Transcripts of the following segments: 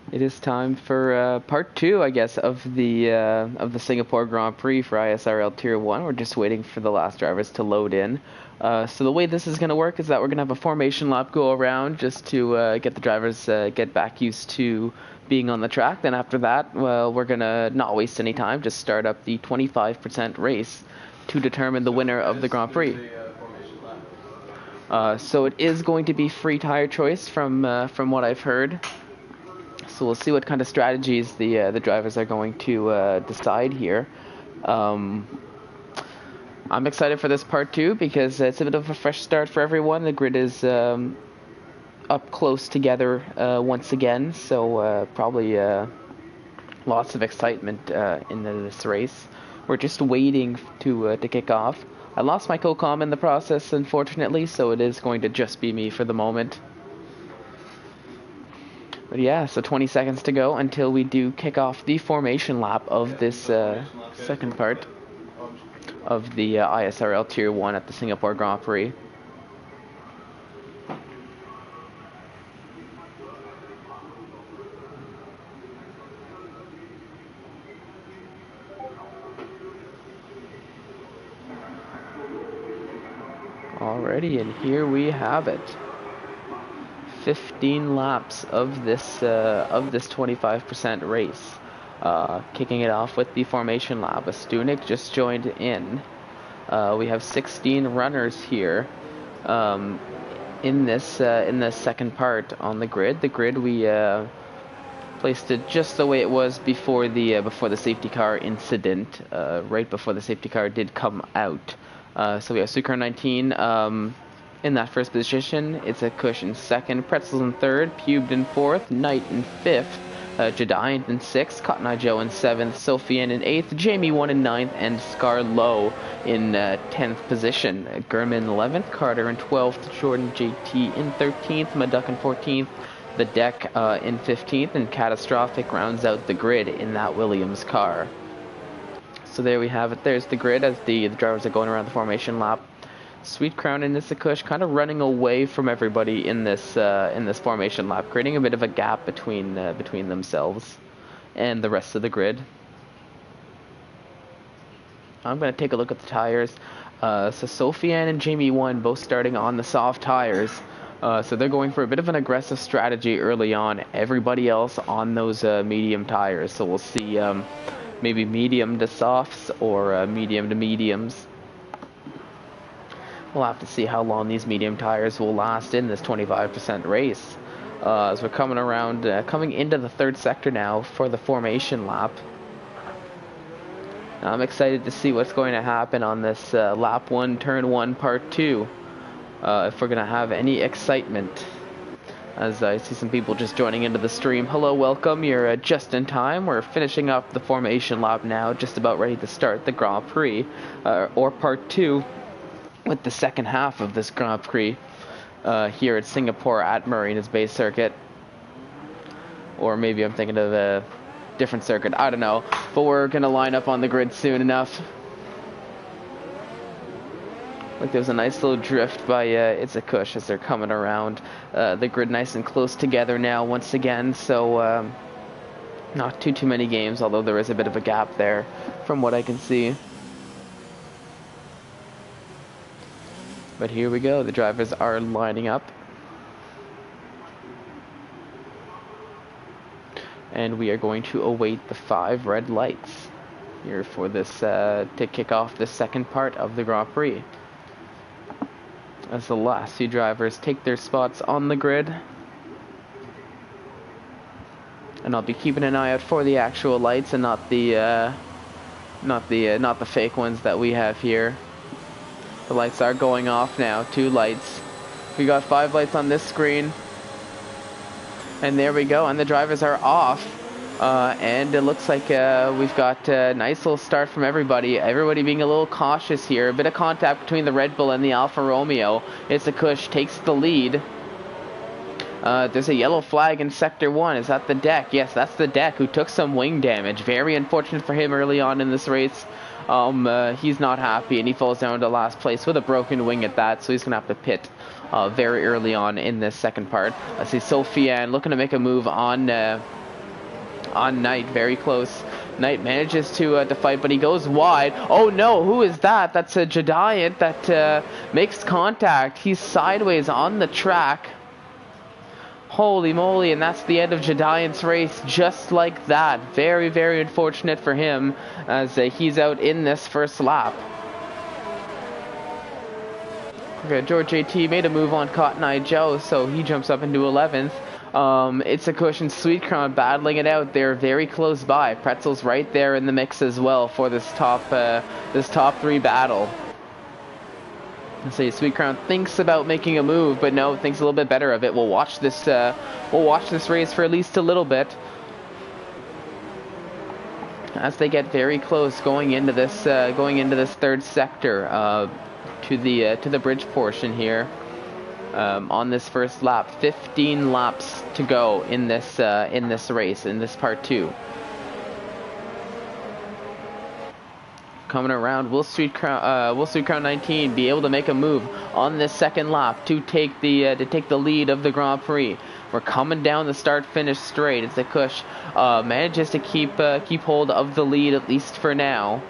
It is time for part two, I guess, of the Singapore Grand Prix for ISRL Tier 1. We're just waiting for the last drivers to load in. So the way this is going to work is that we're going to have a formation lap go around just to get the drivers get back used to being on the track. Then after that, well, we're going to not waste any time, just start up the 25% race to determine the winner of the Grand Prix. So it is going to be free tire choice from what I've heard. So we'll see what kind of strategies the drivers are going to decide here. I'm excited for this part two because it's a bit of a fresh start for everyone. The grid is up close together once again, so probably lots of excitement in this race. We're just waiting to kick off. I lost my co-com in the process, unfortunately, so it is going to just be me for the moment. But yeah, so 20 seconds to go until we do kick off the formation lap of this second part of the ISRL Tier 1 at the Singapore Grand Prix. Alrighty, and here we have it. 15 laps of this 25% race. Kicking it off with the formation lap. Stunik just joined in. We have 16 runners here in this second part on the grid. The grid we placed it just the way it was before the safety car incident. Right before the safety car did come out. So we have Sukar 19. In that first position, it's a Kush in second, Pretzels in third, Pubed in fourth, Knight in fifth, Jediant in sixth, Cotton Eye Joe in seventh, Sophian in eighth, Jamie 1 in ninth, and Scar Low in 10th position. Gurman in 11th, Carter in 12th, Jordan JT in 13th, Maduck in 14th, the Deck in 15th, and Catastrophic rounds out the grid in that Williams car. So there we have it. There's the grid as the drivers are going around the formation lap. Sweet Crown and Nissakush kind of running away from everybody in this formation lap, creating a bit of a gap between themselves and the rest of the grid. I'm going to take a look at the tires. So Sophian and Jamie 1 both starting on the soft tires. So they're going for a bit of an aggressive strategy early on. Everybody else on those medium tires. So we'll see maybe medium to softs or medium to mediums. We'll have to see how long these medium tires will last in this 25% race. As we're coming into the third sector now for the formation lap. I'm excited to see what's going to happen on this lap 1, turn 1, part 2. If we're going to have any excitement. As I see some people just joining into the stream. Hello, welcome. You're just in time. We're finishing up the formation lap now, just about ready to start the Grand Prix, or part 2. With the second half of this Grand Prix here at Singapore at Marina's Bay Circuit. Or maybe I'm thinking of a different circuit, I don't know. But we're going to line up on the grid soon enough. Like there's a nice little drift by It's a Kush as they're coming around. The grid nice and close together now once again, so not too many games, although there is a bit of a gap there from what I can see. But here we go, the drivers are lining up. And we are going to await the 5 red lights here for this, to kick off the second part of the Grand Prix. As the last few drivers take their spots on the grid. And I'll be keeping an eye out for the actual lights and not the fake ones that we have here. The lights are going off now. 2 lights. We got 5 lights on this screen. And there we go. And the drivers are off. And it looks like we've got a nice little start from everybody. Everybody being a little cautious here. A bit of contact between the Red Bull and the Alfa Romeo. It's a Kush takes the lead. There's a yellow flag in Sector 1. Is that the Deck? Yes, that's the Deck who took some wing damage. Very unfortunate for him early on in this race. He's not happy and he falls down to last place with a broken wing at that, so he's gonna have to pit very early on in this second part. I see Sophian looking to make a move on on Knight, very close. Knight manages to fight, but he goes wide. Oh no, who is that? That's a Giant that makes contact. He's sideways on the track. Holy moly, and that's the end of Giant's race, just like that. Very, very unfortunate for him, as he's out in this first lap. Okay, George JT made a move on Cotton Eye Joe, so he jumps up into 11th. It's a Cushion Sweet Crown battling it out. They're very close by. Pretzel's right there in the mix as well for this top 3 battle. Let's see, Sweet Crown thinks about making a move, but no, thinks a little bit better of it. We'll watch this race for at least a little bit, as they get very close going into this third sector to the bridge portion here. On this first lap, 15 laps to go in this race, in this part 2. Coming around, will Sweet Crown 19 be able to make a move on this second lap to take the lead of the Grand Prix? We're coming down the start-finish straight. It's the Cush manages to keep hold of the lead, at least for now.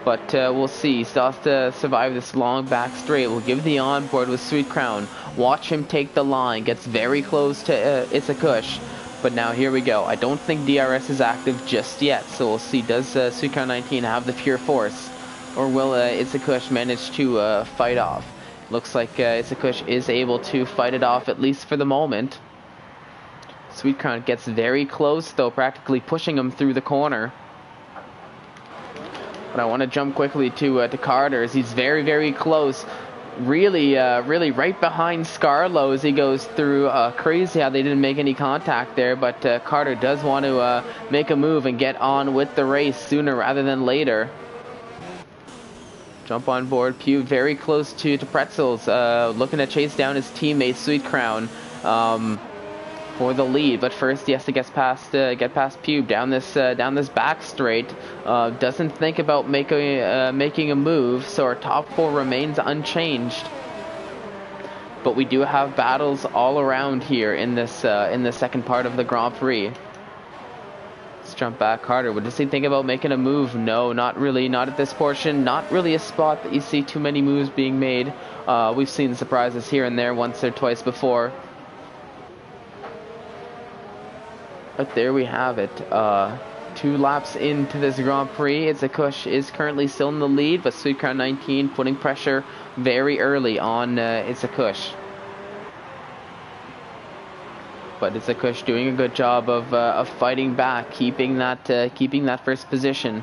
But we'll see. Still has to survive this long back straight. We'll give the onboard with Sweet Crown. Watch him take the line. Gets very close to It's a Cush. But now here we go. I don't think DRS is active just yet. So we'll see. Does Sweet Crown 19 have the pure force? Or will It's a Cush manage to fight off? Looks like It's a Cush is able to fight it off, at least for the moment. Sweet Crown gets very close, though, practically pushing him through the corner. But I want to jump quickly to Carter, as he's very, very close. Really right behind Scarlo as he goes through. Crazy how they didn't make any contact there, but Carter does want to make a move and get on with the race sooner rather than later. Jump on board. Pew very close to Pretzels, looking to chase down his teammate Sweet Crown for the lead, but first he has to get past Pube down this back straight. Doesn't think about making a move, so our top 4 remains unchanged. But we do have battles all around here in the second part of the Grand Prix. Let's jump back. Carter, does he think about making a move? No, not really. Not at this portion. Not really a spot that you see too many moves being made. We've seen surprises here and there once or twice before. But there we have it. 2 laps into this Grand Prix. It's a Cush is currently still in the lead, but Sweet Crown 19 putting pressure very early on It's a Cush. But It's a Cush doing a good job of fighting back, keeping that first position.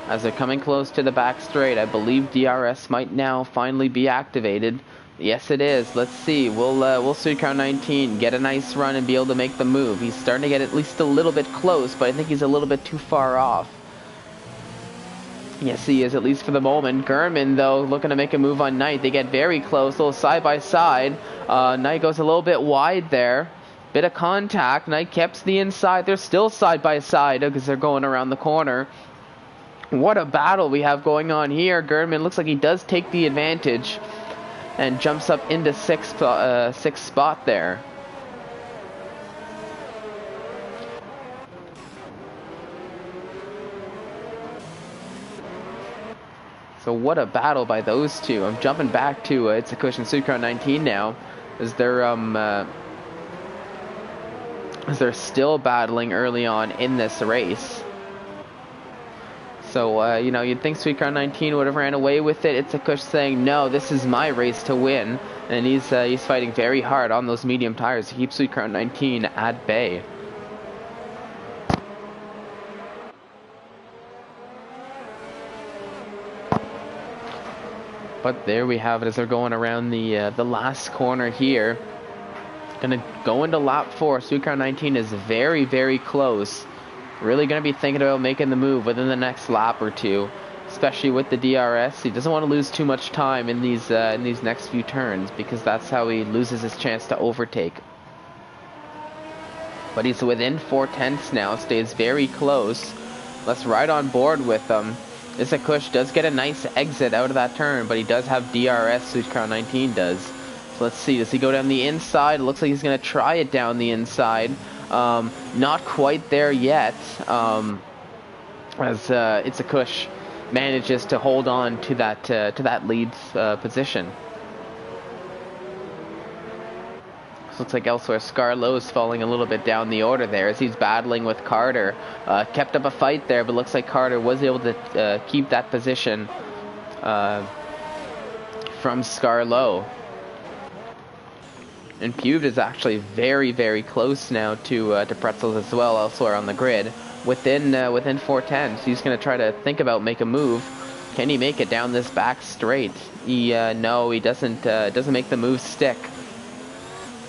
As they're coming close to the back straight, I believe DRS might now finally be activated. Yes, it is. Let's see. Will Sweet Crown 19 get a nice run and be able to make the move? He's starting to get at least a little bit close, but I think he's a little bit too far off. Yes, he is, at least for the moment. Gurman, though, looking to make a move on Knight. They get very close, a little side by side. Knight goes a little bit wide there. Bit of contact. Knight keeps the inside. They're still side by side because they're going around the corner. What a battle we have going on here. Gurman looks like he does take the advantage and jumps up into sixth spot there. So what a battle by those two. I'm jumping back to It's a Cush and Sweet Crown 19 now, as they're still battling early on in this race. So, you'd think Sweet Crown 19 would have ran away with it. It's a Cush saying, no, this is my race to win. And he's fighting very hard on those medium tires to keep Sweet Crown 19 at bay. But there we have it as they're going around the last corner here. Gonna go into lap 4. Sweet Crown 19 is very, very close. Really going to be thinking about making the move within the next lap or two, especially with the DRS. He doesn't want to lose too much time in these next few turns, because that's how he loses his chance to overtake. But he's within 4/10 now, stays very close. Let's ride on board with him. It's a Cush does get a nice exit out of that turn, but he does have DRS, Sweet Crown 19 does. So let's see, does he go down the inside? It looks like he's going to try it down the inside. Not quite there yet, as Itzakush manages to hold on to that lead position. So looks like elsewhere, Scarlo's falling a little bit down the order there as he's battling with Carter. Kept up a fight there, but looks like Carter was able to keep that position from Scarlo. And Pubed is actually very, very close now to Pretzels as well, elsewhere on the grid, within 410. So he's going to try to think about make a move. Can he make it down this back straight? No, he doesn't. Doesn't make the move stick.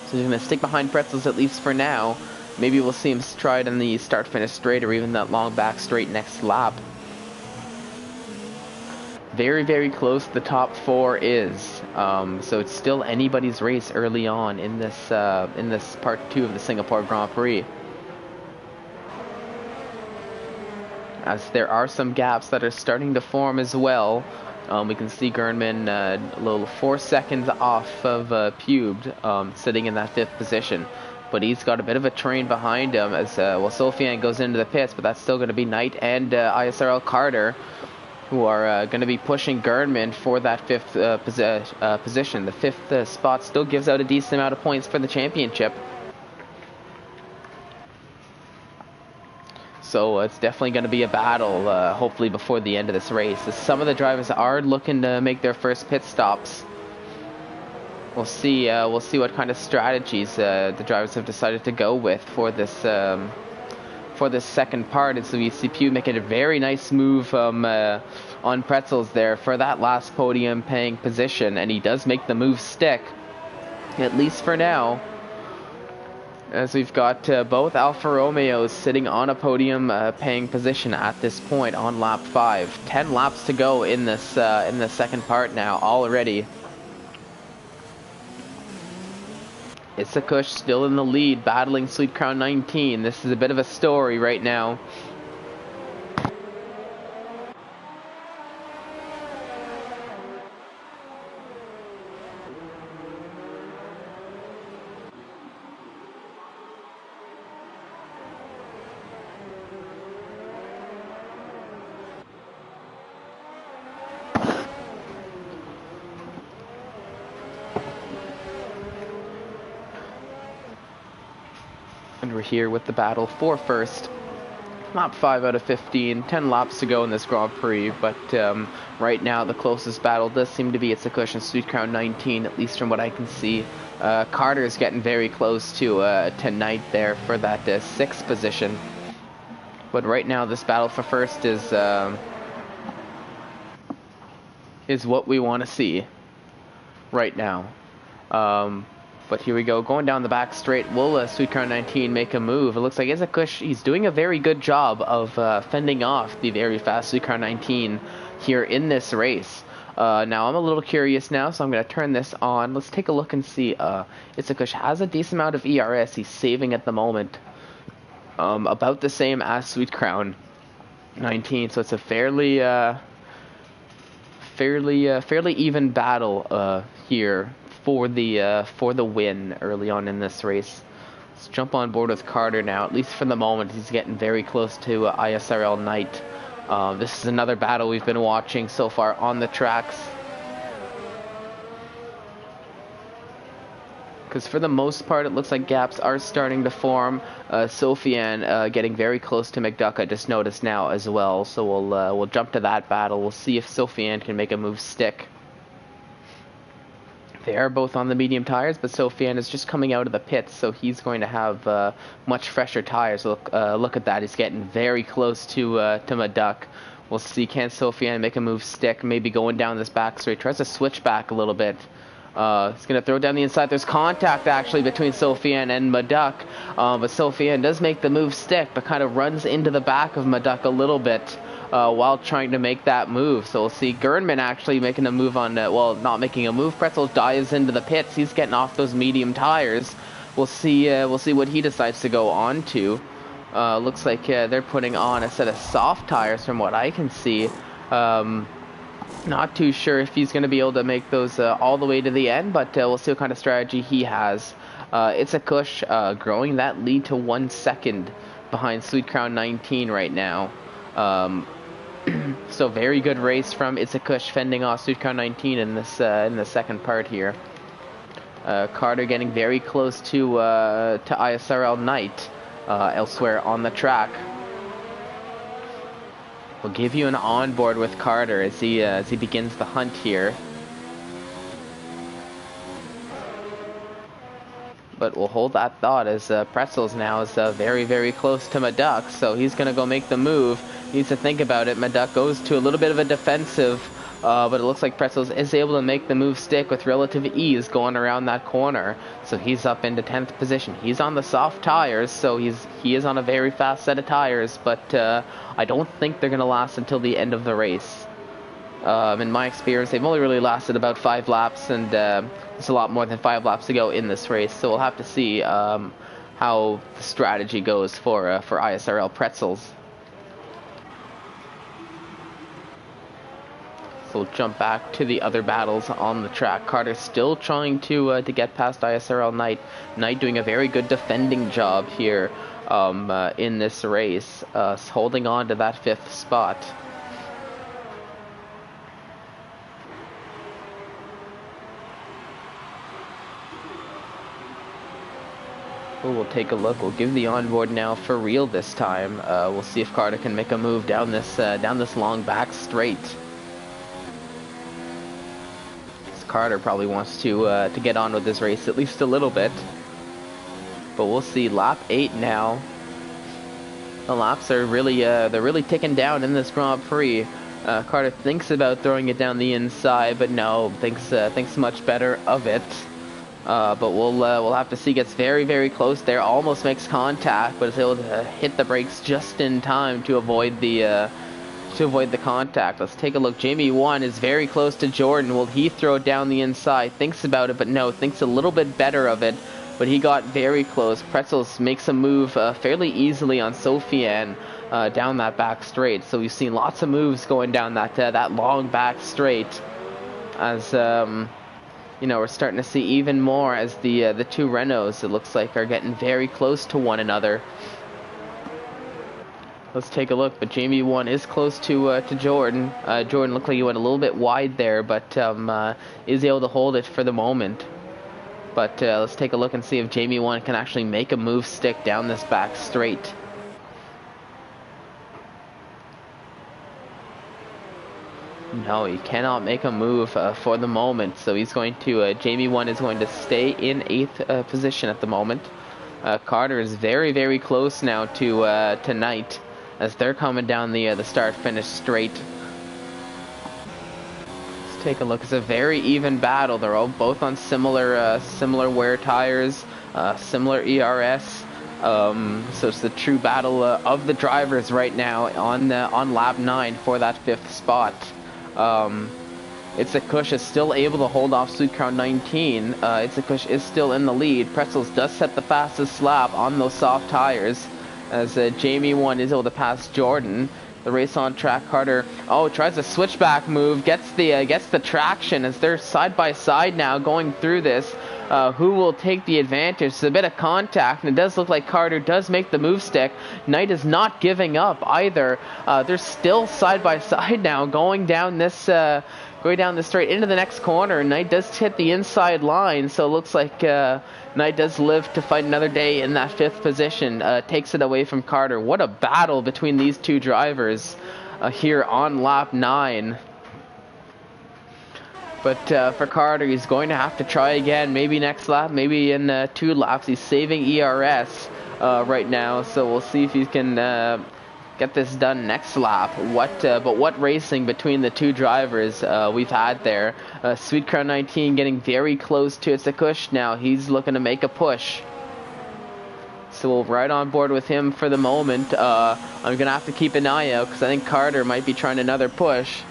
So he's going to stick behind Pretzels at least for now. Maybe we'll see him try it in the start-finish straight or even that long back straight next lap. Very, very close. The top four is. So it's still anybody's race early on in this part 2 of the Singapore Grand Prix. As there are some gaps that are starting to form as well. We can see Gernman a little 4 seconds off of Pubed, sitting in that 5th position. But he's got a bit of a train behind him as Sofian goes into the pits, but that's still going to be Knight and ISRL Carter, who are going to be pushing Gernman for that 5th position. The 5th spot still gives out a decent amount of points for the championship. So it's definitely going to be a battle, hopefully before the end of this race. As some of the drivers are looking to make their first pit stops. We'll see what kind of strategies the drivers have decided to go with for this second part. And so we see Pugh making a very nice move on Pretzels there for that last podium paying position, and he does make the move stick, at least for now. As we've got both Alfa Romeos sitting on a podium paying position at this point on lap 5. 10 laps to go in this second part now already. Itzakush still in the lead, battling Sweet Crown 19. This is a bit of a story right now. And we're here with the battle for first. Lap 5 out of 15, 10 laps to go in this Grand Prix, but right now the closest battle does seem to be Itzakush and Sweet Crown 19, at least from what I can see. Carter is getting very close to Knight there for that 6th position. But right now this battle for first is what we want to see right now. But here we go, going down the back straight. Will Sweet Crown 19 make a move? It looks like Itzakush, he's doing a very good job of fending off the very fast Sweet Crown 19 here in this race. Now I'm a little curious now, so I'm going to turn this on. Let's take a look and see. Itzakush has a decent amount of ERS. He's saving at the moment. About the same as Sweet Crown 19, so it's a fairly even battle here for the win early on in this race. Let's jump on board with Carter now. At least for the moment, he's getting very close to ISRL Knight. This is another battle we've been watching so far on the tracks. Because for the most part, it looks like gaps are starting to form. Sofian getting very close to McDuck, I just noticed now as well. So we'll jump to that battle. We'll see if Sofian can make a move stick. They are both on the medium tires, but Sofian is just coming out of the pits, so he's going to have much fresher tires. Look at that. He's getting very close to Maduk. We'll see, can Sofian make a move stick, maybe going down this back straight. Tries to switch back a little bit. He's going to throw down the inside. There's contact, actually, between Sofian and Maduk. But Sofian does make the move stick, but kind of runs into the back of Maduk a little bit. While trying to make that move. So we'll see Gernman actually making a move on, well, not making a move. Pretzels dives into the pits. He's getting off those medium tires. We'll see what he decides to go on to. Looks like they're putting on a set of soft tires from what I can see. Not too sure if he's going to be able to make those all the way to the end, but we'll see what kind of strategy he has. It's a Kush growing that lead to 1 second behind Sweet Crown 19 right now. So very good race from It's a Kush fending off Sweet Crown 19 in the second part here. Carter getting very close to ISRL Knight elsewhere on the track. We'll give you an onboard with Carter as he begins the hunt here. But we'll hold that thought as Pretzels now is very, very close to Maduck, so he's going to go make the move. Needs to think about it. Maduck goes to a little bit of a defensive, but it looks like Pretzels is able to make the move stick with relative ease going around that corner. So he's up into 10th position. He's on the soft tires, so he is on a very fast set of tires, but I don't think they're going to last until the end of the race. In my experience, they've only really lasted about 5 laps, and there's a lot more than 5 laps to go in this race, so we'll have to see how the strategy goes for ISRL Pretzels. So we'll jump back to the other battles on the track. Carter still trying to get past ISRL Knight. Knight doing a very good defending job here in this race, holding on to that 5th spot. We'll take a look. We'll give the onboard now for real this time. We'll see if Carter can make a move down this long back straight. Carter probably wants to get on with this race at least a little bit, but we'll see. Lap 8 now. The laps are really they're really ticking down in this Grand Prix. Carter thinks about throwing it down the inside, but no, thinks much better of it. But we'll have to see. Gets very, very close there. Almost makes contact, but is able to hit the brakes just in time to avoid the contact. Let's take a look. Jamie 1 is very close to Jordan. Will he throw it down the inside? Thinks about it, but no. Thinks a little bit better of it, but he got very close. Pretzels makes a move fairly easily on Sofiane down that back straight. So we've seen lots of moves going down that long back straight. As we're starting to see even more as the two Renaults, it looks like, are getting very close to one another. Let's take a look, but Jamie 1 is close to Jordan. Jordan looked like he went a little bit wide there, but is able to hold it for the moment. But let's take a look and see if Jamie 1 can actually make a move stick down this back straight. No, he cannot make a move for the moment, so he's going to, Jamie 1 is going to stay in 8th position at the moment. Carter is very, very close now to Knight, as they're coming down the start-finish straight. Let's take a look. It's a very even battle. They're all both on similar wear tires, similar ERS. So it's the true battle of the drivers right now on lap 9 for that 5th spot. It's a Kush is still able to hold off Sweet Crown 19. It's a Kush is still in the lead. Pretzels does set the fastest lap on those soft tires, as Jamie 1 is able to pass Jordan. The race on track. Carter tries a switchback move, gets the traction as they're side by side now going through this. Who will take the advantage? It's a bit of contact, and it does look like Carter does make the move stick. Knight is not giving up either. They're still side by side now, going down this straight into the next corner. Knight does hit the inside line, so it looks like Knight does live to fight another day in that 5th position. Takes it away from Carter. What a battle between these two drivers here on lap 9. But for Carter, he's going to have to try again. Maybe next lap, maybe in 2 laps. He's saving ERS right now, so we'll see if he can get this done next lap. But what racing between the two drivers we've had there. Sweet Crown 19 getting very close to It's a Kush now. He's looking to make a push. So we'll ride on board with him for the moment. I'm going to have to keep an eye out because I think Carter might be trying another push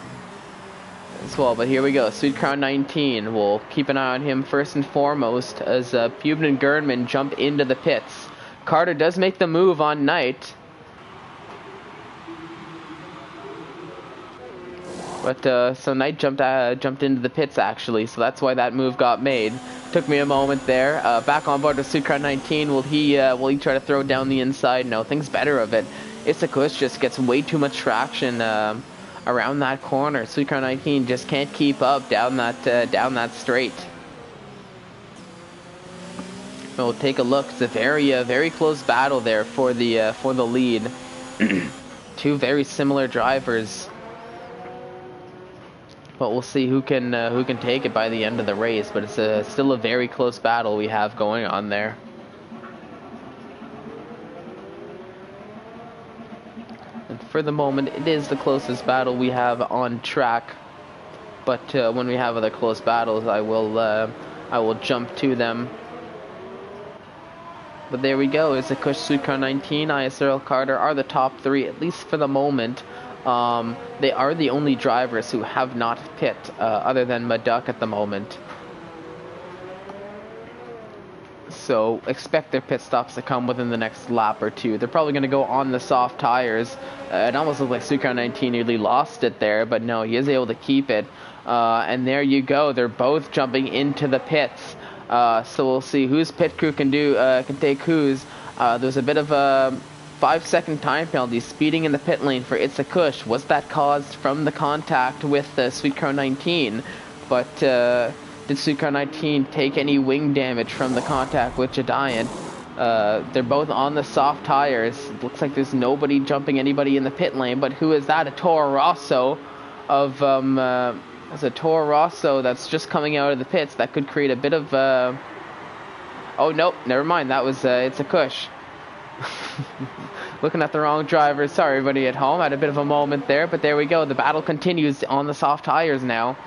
as well, but here we go. Sweet Crown 19. We'll keep an eye on him first and foremost as Pubin and Gernman jump into the pits. Carter does make the move on Knight. But so Knight jumped into the pits actually, so that's why that move got made. Took me a moment there. Back on board with Sucron 19. Will he try to throw down the inside? No, thinks better of it. Isakush just gets way too much traction around that corner. Sucron 19 just can't keep up down that straight. We'll take a look. It's a very close battle there for the lead. Two very similar drivers. But we'll see who can take it by the end of the race. But it's still a very close battle we have going on there. And for the moment, it is the closest battle we have on track. But when we have other close battles, I will jump to them. But there we go. It's a Kush, Sucron 19, ISRL Carter are the top three, at least for the moment. They are the only drivers who have not pit, other than Maduck at the moment. So expect their pit stops to come within the next lap or two. They're probably going to go on the soft tires. It almost looked like Sucron 19 nearly lost it there, but no, he is able to keep it. And there you go. They're both jumping into the pits. So we'll see whose pit crew can take whose. There's a bit of a 5-second time penalty speeding in the pit lane for Itzakush. Was that caused from the contact with Sucron 19? But did Sucron 19 take any wing damage from the contact with Jediant? They're both on the soft tires. It looks like there's nobody jumping anybody in the pit lane, but who is that? A Toro Rosso of It's a Toro Rosso that's just coming out of the pits. That could create a bit of oh nope, never mind, that was Itzakush. Looking at the wrong driver. Sorry everybody at home, had a bit of a moment there, but there we go. The battle continues on the soft tires now.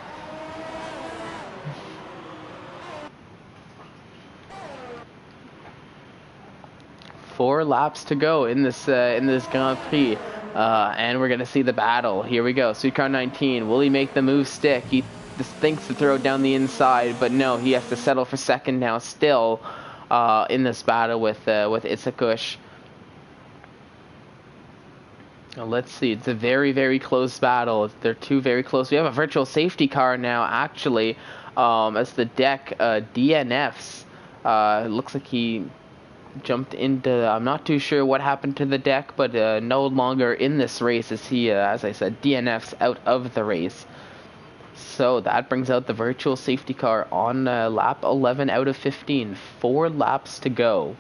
Four laps to go in this Grand Prix, and we're gonna see the battle. Here we go. Sucron 19, will he make the move stick? He just thinks to throw it down the inside, but no, he has to settle for second now still in this battle with Itzakush. Let's see, it's a very close battle. They're two very close. We have a virtual safety car now actually, as the deck DNFs. It looks like he jumped into, I'm not too sure what happened to the deck, but no longer in this race as he, as I said, DNFs out of the race. So that brings out the virtual safety car on lap 11 out of 15. 4 laps to go.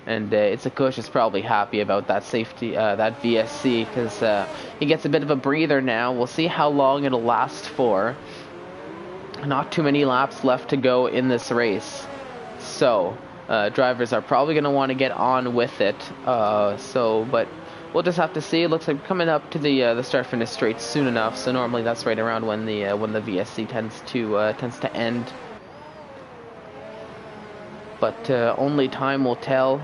And Itzakush is probably happy about that safety, that VSC, because he gets a bit of a breather now. We'll see how long it'll last for. Not too many laps left to go in this race. So drivers are probably going to want to get on with it. But we'll just have to see. It looks like we're coming up to the start-finish straight soon enough. So normally that's right around when the VSC tends to end. But only time will tell.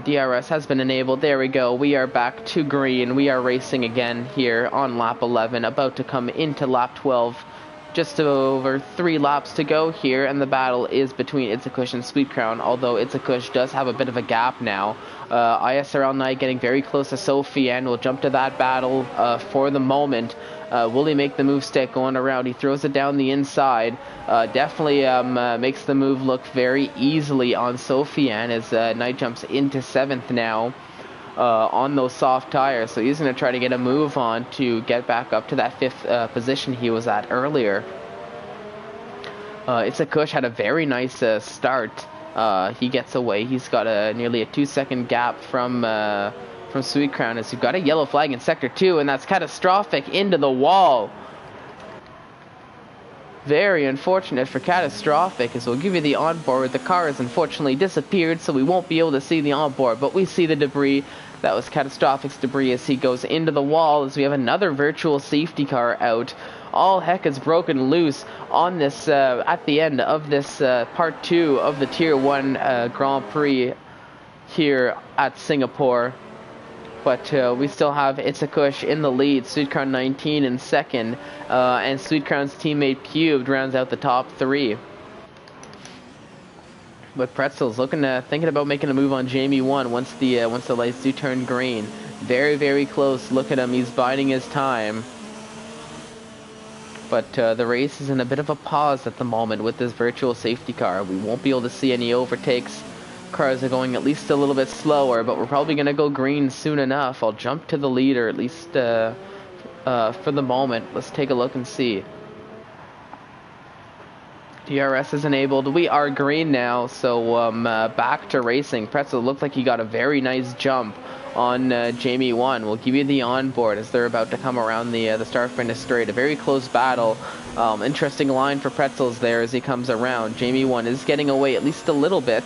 DRS has been enabled. There we go. We are back to green. We are racing again here on lap 11, about to come into lap 12. Just over 3 laps to go here, and the battle is between Itzakush and Sweet Crown, although Itzakush does have a bit of a gap now. ISRL Knight getting very close to Sophie, and we'll jump to that battle for the moment. Will he make the move stick going around? He throws it down the inside. Definitely makes the move look very easily on Sophian as Knight jumps into 7th now on those soft tires. So he's going to try to get a move on to get back up to that 5th position he was at earlier. Itzakush had a very nice start. He gets away. He's got nearly a 2-second gap from Sweet Crown as you've got a yellow flag in Sector 2, and that's catastrophic into the wall. Very unfortunate for catastrophic, as we'll give you the onboard. The car has unfortunately disappeared, so we won't be able to see the onboard, but we see the debris. That was catastrophic's debris as he goes into the wall, as we have another virtual safety car out. All heck is broken loose on this at the end of this part 2 of the Tier 1 Grand Prix here at Singapore. But we still have Itzakush in the lead, Sweet Crown 19 in second, and Sweet Crown's teammate Pubed rounds out the top 3. But Pretzel's thinking about making a move on Jamie 1 once the lights do turn green. Very close. Look at him, he's biding his time. But the race is in a bit of a pause at the moment with this virtual safety car. We won't be able to see any overtakes. Cars are going at least a little bit slower, but we're probably going to go green soon enough. I'll jump to the leader, at least for the moment. Let's take a look and see. DRS is enabled. We are green now, so back to racing. Pretzel looked like he got a very nice jump on Jamie 1. We'll give you the onboard as they're about to come around the start finish straight. A very close battle. Interesting line for Pretzels there as he comes around. Jamie 1 is getting away at least a little bit.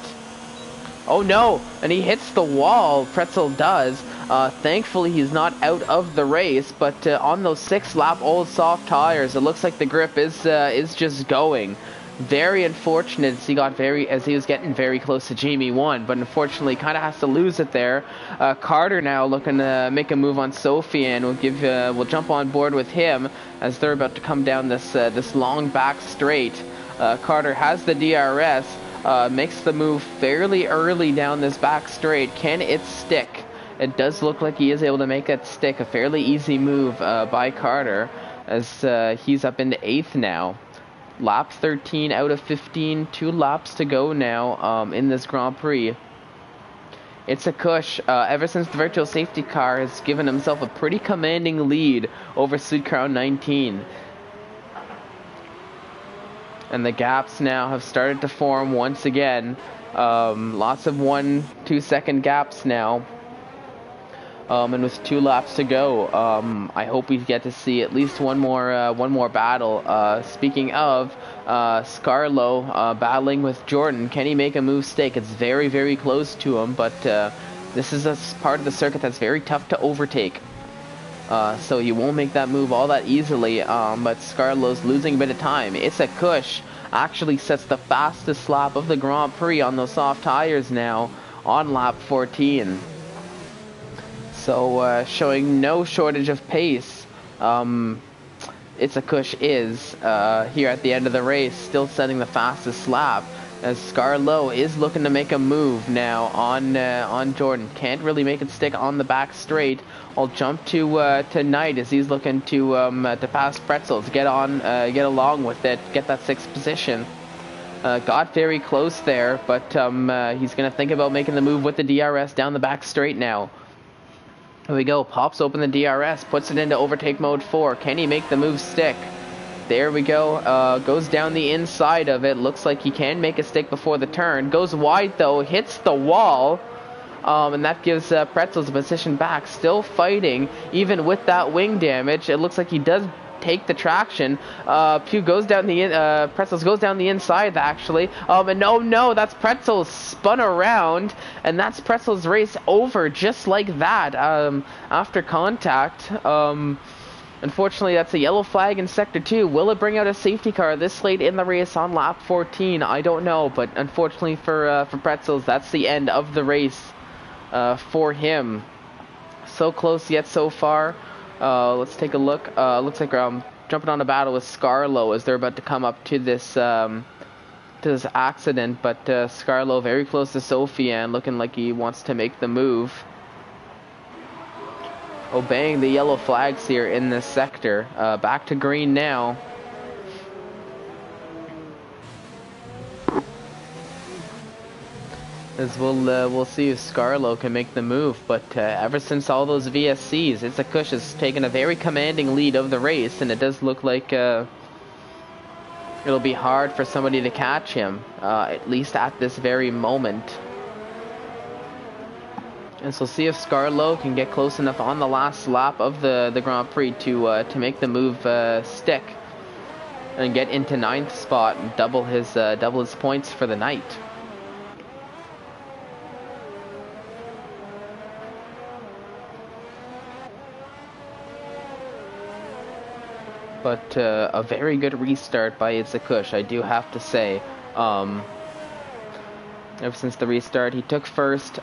Oh no! And he hits the wall. Pretzel does. Thankfully, he's not out of the race, but on those 6-lap old soft tires, it looks like the grip is just going. Very unfortunate as he was getting very close to Jamie 1, but unfortunately kind of has to lose it there. Carter now looking to make a move on Sophie, and we'll jump on board with him as they're about to come down this long back straight. Carter has the DRS, makes the move fairly early down this back straight. Can it stick? It does look like he is able to make it stick. A fairly easy move by Carter as he's up into 8th now. Lap 13 out of 15, 2 laps to go now in this Grand Prix. It's a Kush. Ever since the virtual safety car has given himself a pretty commanding lead over Sweet Crown 19. And the gaps now have started to form once again. Lots of 1-2 second gaps now. And with 2 laps to go, I hope we get to see at least one more battle. Speaking of Scarlo battling with Jordan, can he make a move stick? It's very, very close to him, but this is a part of the circuit that's very tough to overtake. So he won't make that move all that easily, but Scarlo's losing a bit of time. It's a Kush. Actually sets the fastest lap of the Grand Prix on those soft tires now on lap 14. So showing no shortage of pace. It's a Kush is here at the end of the race, still setting the fastest lap. As Scarlo is looking to make a move now on Jordan. Can't really make it stick on the back straight. I'll jump to Knight as he's looking to pass Pretzels, get along with it, get that 6th position. Got very close there, but he's gonna think about making the move with the DRS down the back straight now. Here we go. Pops open the DRS, puts it into overtake mode 4. Can he make the move stick? There we go. Goes down the inside of it. Looks like he can make a stick before the turn. Goes wide though. Hits the wall. And that gives Pretzels a position back. Still fighting, even with that wing damage. It looks like he does take the traction. Pretzels goes down the inside actually. And no, that's Pretzels spun around, and that's Pretzels race over just like that. After contact. Unfortunately, that's a yellow flag in Sector 2. Will it bring out a safety car this late in the race on lap 14? I don't know, but unfortunately for Pretzels, that's the end of the race for him. So close yet so far. Let's take a look. Looks like I'm jumping on a battle with Scarlo as they're about to come up to this accident, but Scarlo very close to Sophie and looking like he wants to make the move. Obeying the yellow flags here in this sector. Back to green now. As we'll see if Scarlo can make the move, but ever since all those VSCs, it's a Kush has taken a very commanding lead of the race, and it does look like it'll be hard for somebody to catch him, at least at this very moment. And so we'll see if Scarlo can get close enough on the last lap of the Grand Prix to make the move stick and get into 9th spot and double his points for the night. But a very good restart by Itzakush, I do have to say. Ever since the restart, he took first.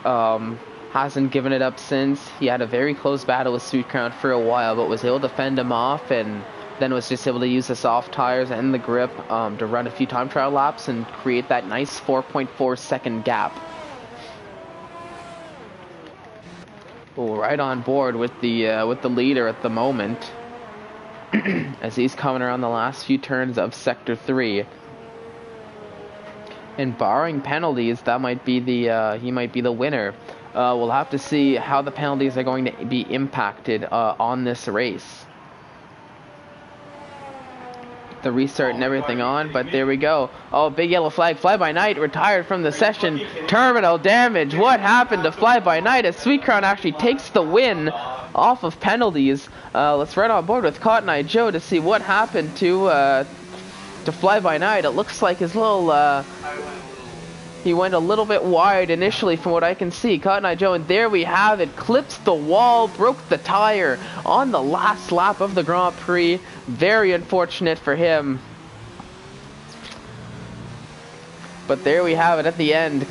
Hasn't given it up since. He had a very close battle with Sweet Crown for a while, but was able to fend him off, and then was just able to use the soft tires and the grip to run a few time trial laps and create that nice 4.4 second gap. Well, right on board with the leader at the moment. as he's coming around the last few turns of Sector 3. And barring penalties, that might be the he might be the winner. We'll have to see how the penalties are going to be impacted on this race. The restart and everything on, but there we go. Oh, big yellow flag. Fly By Night retired from the session. Terminal damage. What happened to Fly By Night as Sweet Crown actually takes the win off of penalties? Let's run on board with Cotton Eye Joe to see what happened to Fly By Night. It looks like his little he went a little bit wide initially from what I can see. Cotton Eye Joe, and there we have it. Clips the wall, broke the tire on the last lap of the Grand Prix. Very unfortunate for him. But there we have it at the end.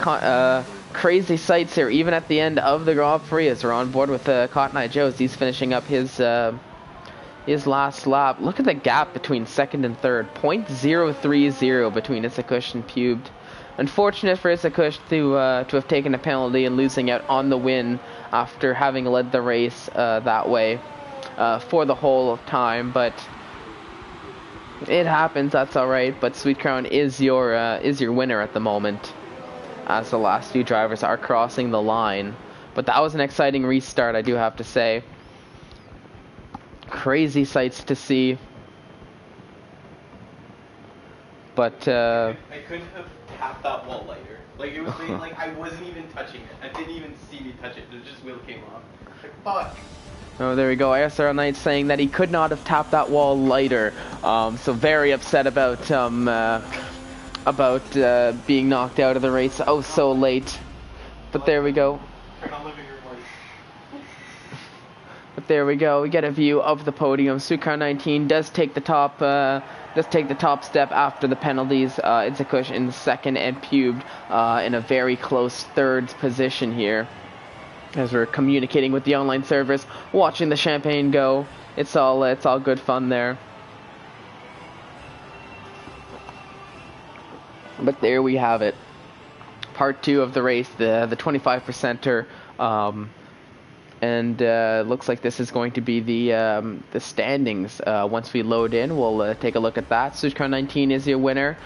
Crazy sights here, even at the end of the Grand Prix, as we're on board with Cotton Eye Joe as he's finishing up his last lap. Look at the gap between second and third. 0.030 between Issacush and Pubed. Unfortunate for Issacush to have taken a penalty and losing out on the win after having led the race that way for the whole time, but it happens. That's all right. But Sweet Crown is your winner at the moment, as the last few drivers are crossing the line. But that was an exciting restart, I do have to say. Crazy sights to see. But I couldn't have tapped that wall lighter. Like, it was like I wasn't even touching it. I didn't even see me touch it. It just wheel came off. Like, fuck. Oh, there we go. ISRL Knight saying that he could not have tapped that wall lighter. So very upset about being knocked out of the race so late. But there we go. Turn on living room lights. But there we go. We get a view of the podium. Sukar 19 does take the top step after the penalties. Issacush in second and Pubed in a very close third position here. As we're communicating with the online servers, watching the champagne go. It's all good fun there. But there we have it. Part 2 of the race, the 25%er. And looks like this is going to be the standings. Once we load in, we'll take a look at that. Sushkar 19 is your winner.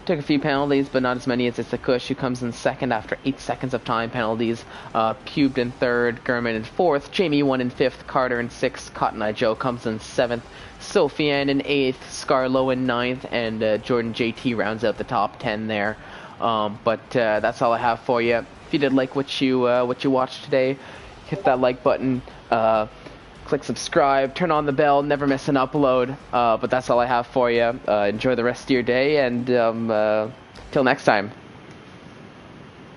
Took a few penalties, but not as many as Issacush, who comes in second after 8 seconds of time penalties. Pubed in third, Gurman in fourth, Jamie 1 in fifth, Carter in sixth, Cotton Eye Joe comes in seventh, Sophie Ann in eighth, Scarlo in ninth, and Jordan JT rounds out the top 10 there. But that's all I have for you. If you did like what you watched today, hit that like button. Click subscribe, turn on the bell, never miss an upload. But that's all I have for you. Enjoy the rest of your day, and till next time.